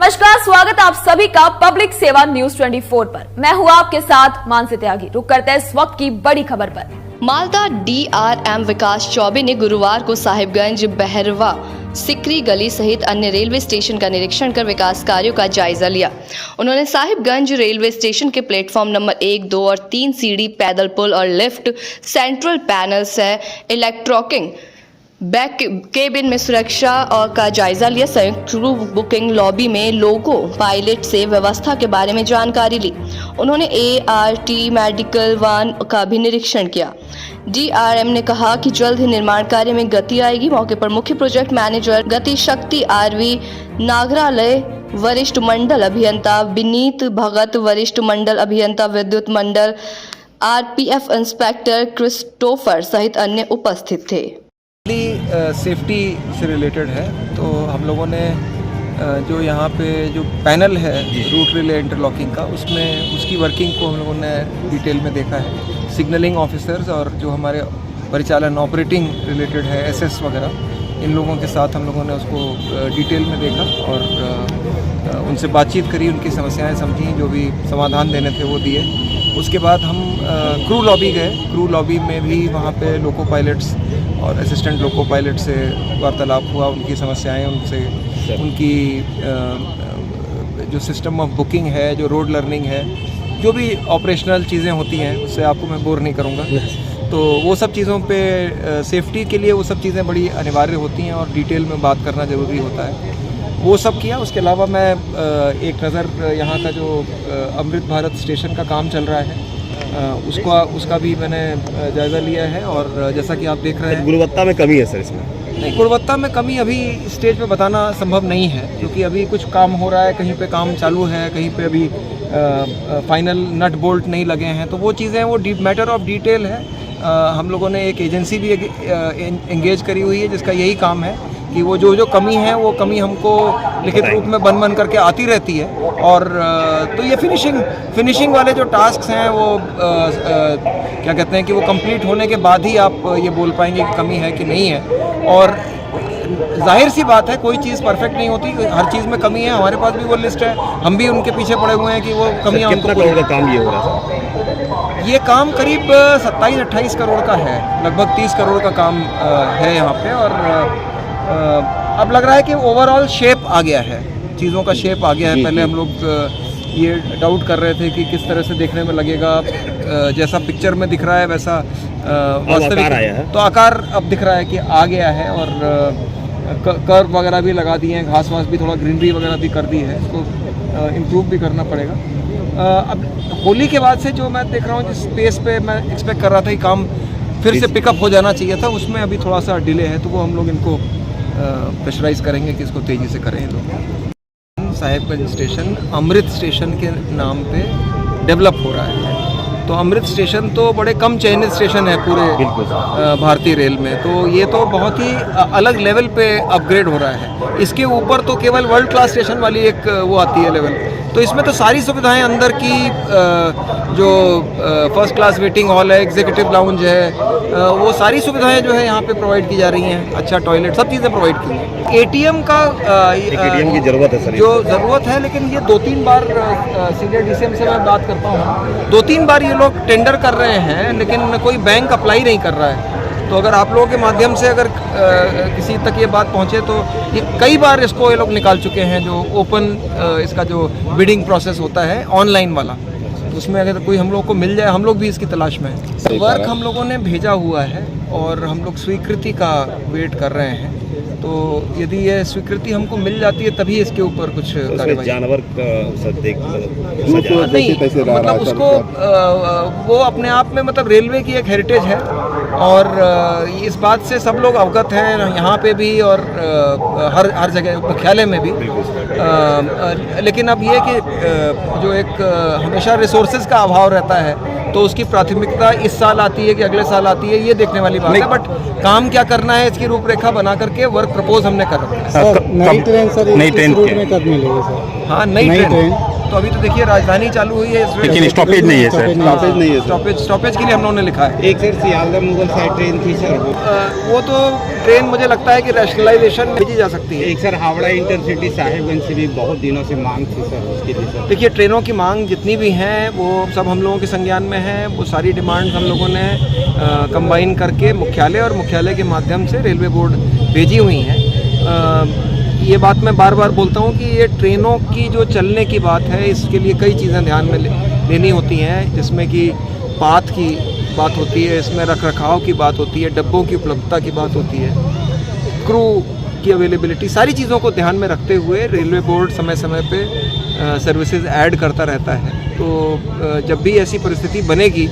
नमस्कार, स्वागत आप सभी का पब्लिक सेवा न्यूज 24 पर। मैं हूँ आपके साथ मानसी त्यागी। रुक करते हैं इस वक्त की बड़ी खबर पर। मालदा DRM विकास चौबे ने गुरुवार को साहिबगंज, बहरवा, सिकरी गली सहित अन्य रेलवे स्टेशन का निरीक्षण कर विकास कार्यों का जायजा लिया। उन्होंने साहिबगंज रेलवे स्टेशन के प्लेटफॉर्म नंबर 1, 2 और 3 सीढ़ी, पैदल पुल और लिफ्ट, सेंट्रल पैनल से इलेक्ट्रॉकिंग, बैक केबिन में सुरक्षा और का जायजा लिया। संयुक्त क्रू बुकिंग लॉबी में लोगों पायलट से व्यवस्था के बारे में जानकारी ली। उन्होंने ART मेडिकल वान का भी निरीक्षण किया। DRM ने कहा कि जल्द ही निर्माण कार्य में गति आएगी। मौके पर मुख्य प्रोजेक्ट मैनेजर गति शक्ति RV नागरालय, वरिष्ठ मंडल अभियंता विनीत भगत, वरिष्ठ मंडल अभियंता विद्युत मंडल RPF इंस्पेक्टर क्रिस्टोफर सहित अन्य उपस्थित थे। सेफ्टी से रिलेटेड है, तो हम लोगों ने जो यहाँ पे जो पैनल है रूट रिले इंटरलॉकिंग का, उसमें उसकी वर्किंग को हम लोगों ने डिटेल में देखा है। सिग्नलिंग ऑफिसर्स और जो हमारे परिचालन ऑपरेटिंग रिलेटेड है SS वगैरह, इन लोगों के साथ हम लोगों ने उसको डिटेल में देखा और उनसे बातचीत करी, उनकी समस्याएं समझी, जो भी समाधान देने थे वो दिए। उसके बाद हम क्रू लॉबी गए। क्रू लॉबी में भी वहाँ पे लोको पायलट्स और असिस्टेंट लोको पायलट से वार्तालाप हुआ, उनकी समस्याएं, उनसे उनकी जो सिस्टम ऑफ बुकिंग है, जो रोड लर्निंग है, जो भी ऑपरेशनल चीज़ें होती हैं, उससे आपको मैं बोर नहीं करूँगा। तो वो सब चीज़ों पे सेफ्टी के लिए वो सब चीज़ें बड़ी अनिवार्य होती हैं और डिटेल में बात करना ज़रूरी होता है, वो सब किया। उसके अलावा मैं एक नज़र यहाँ का जो अमृत भारत स्टेशन का काम चल रहा है उसका भी मैंने जायज़ा लिया है। और जैसा कि आप देख रहे हैं, गुणवत्ता में कमी है सर इसमें? नहीं, गुणवत्ता में कमी अभी स्टेज पे बताना संभव नहीं है, क्योंकि अभी कुछ काम हो रहा है, कहीं पे काम चालू है, कहीं पे अभी फाइनल नट बोल्ट नहीं लगे हैं। तो वो चीज़ें वो मैटर ऑफ डिटेल है। हम लोगों ने एक एजेंसी भी एंगेज करी हुई है जिसका यही काम है कि वो जो कमी है वो कमी हमको लिखित रूप में बन करके आती रहती है। और तो ये फिनिशिंग वाले जो टास्क हैं वो क्या कहते हैं कि वो कंप्लीट होने के बाद ही आप ये बोल पाएंगे कि कमी है कि नहीं है। और जाहिर सी बात है, कोई चीज़ परफेक्ट नहीं होती, हर चीज़ में कमी है। हमारे पास भी वो लिस्ट है, हम भी उनके पीछे पड़े हुए हैं कि वो कमियाँ। कितना करोड़ का काम ये हो रहा है? ये काम करीब 27-28 करोड़ का है, लगभग 30 करोड़ का काम है यहाँ पे। और अब लग रहा है कि ओवरऑल शेप आ गया है, चीज़ों का शेप आ गया है। पहले हम लोग ये डाउट कर रहे थे कि किस तरह से देखने में लगेगा, जैसा पिक्चर में दिख रहा है वैसा वास्तविक तो आकार अब दिख रहा है कि आ गया है। और कर्व वगैरह भी लगा दिए हैं, घास वास भी, थोड़ा ग्रीनरी वगैरह भी कर दी है, इसको इम्प्रूव भी करना पड़ेगा। अब होली के बाद से जो मैं देख रहा हूँ, जिस स्पेस पे मैं एक्सपेक्ट कर रहा था कि काम फिर से पिकअप हो जाना चाहिए था, उसमें अभी थोड़ा सा डिले है। तो वो हम लोग इनको प्रेशराइज करेंगे कि इसको तेज़ी से करें लोग। साहिबगंज स्टेशन अमृत स्टेशन के नाम पे डेवलप हो रहा है। तो अमृत स्टेशन तो बड़े कम चयनित स्टेशन है पूरे भारतीय रेल में, तो ये तो बहुत ही अलग लेवल पे अपग्रेड हो रहा है। इसके ऊपर तो केवल वर्ल्ड क्लास स्टेशन वाली एक वो आती है लेवल। तो इसमें तो सारी सुविधाएं अंदर की, जो फर्स्ट क्लास वेटिंग हॉल है, एग्जीक्यूटिव लाउंज है, वो सारी सुविधाएं जो है यहाँ पे प्रोवाइड की जा रही हैं। अच्छा टॉयलेट, सब चीज़ें प्रोवाइड की हैं। ATM का ATM की ज़रूरत है सर, जो ज़रूरत है, लेकिन ये 2-3 बार सीनियर DCM से मैं बात करता हूँ, 2-3 बार ये लोग टेंडर कर रहे हैं, लेकिन कोई बैंक अप्लाई नहीं कर रहा है। तो अगर आप लोगों के माध्यम से अगर किसी तक ये बात पहुँचे, तो ये कई बार इसको ये लोग निकाल चुके हैं, जो ओपन इसका जो बिडिंग प्रोसेस होता है ऑनलाइन वाला, तो उसमें अगर कोई हम लोग को मिल जाए, हम लोग भी इसकी तलाश में हैं। वर्क हम लोगों ने भेजा हुआ है और हम लोग स्वीकृति का वेट कर रहे हैं। तो यदि ये स्वीकृति हमको मिल जाती है तभी इसके ऊपर कुछ कार्रवाई। जानवर नहीं, मतलब उसको वो अपने आप में, मतलब रेलवे की एक हेरिटेज है और इस बात से सब लोग अवगत हैं, यहाँ पे भी और हर जगह मुख्यालय में भी। लेकिन अब ये कि जो एक हमेशा रिसोर्सेज का अभाव रहता है, तो उसकी प्राथमिकता इस साल आती है कि अगले साल आती है, ये देखने वाली बात है। बट काम क्या करना है इसकी रूपरेखा बना करके वर्क प्रपोज हमने कर रखा है। सर नई ट्रेन सर नई इस ट्रेन रूट क्या? में कब मिलेगी सर? हाँ, नई ट्रेन तो अभी तो देखिए राजधानी चालू हुई है, लेकिन स्टॉपेज नहीं है सर। स्टॉपेज नहीं है सर। स्टॉपेज के लिए हम लोगों ने लिखा है। एक sir Sealdah Mughal side train थी सर, वो तो ट्रेन मुझे लगता है कि रैशनलाइजेशन भेजी जा सकती है। एक सर हावड़ा इंटरसिटी साहिबगंज से भी बहुत दिनों से मांग थी सर, उसके लिए सर। देखिए ट्रेनों की मांग जितनी भी हैं वो सब हम लोगों के संज्ञान में है। वो सारी डिमांड हम लोगों ने कंबाइन करके मुख्यालय और मुख्यालय के माध्यम से रेलवे बोर्ड भेजी हुई हैं। ये बात मैं बार बार बोलता हूँ कि ये ट्रेनों की जो चलने की बात है, इसके लिए कई चीज़ें ध्यान में लेनी होती हैं, जिसमें कि पाथ की बात होती है, इसमें रखरखाव की बात होती है, डब्बों की उपलब्धता की बात होती है, क्रू की अवेलेबिलिटी, सारी चीज़ों को ध्यान में रखते हुए रेलवे बोर्ड समय समय पे सर्विसेज ऐड करता रहता है। तो जब भी ऐसी परिस्थिति बनेगी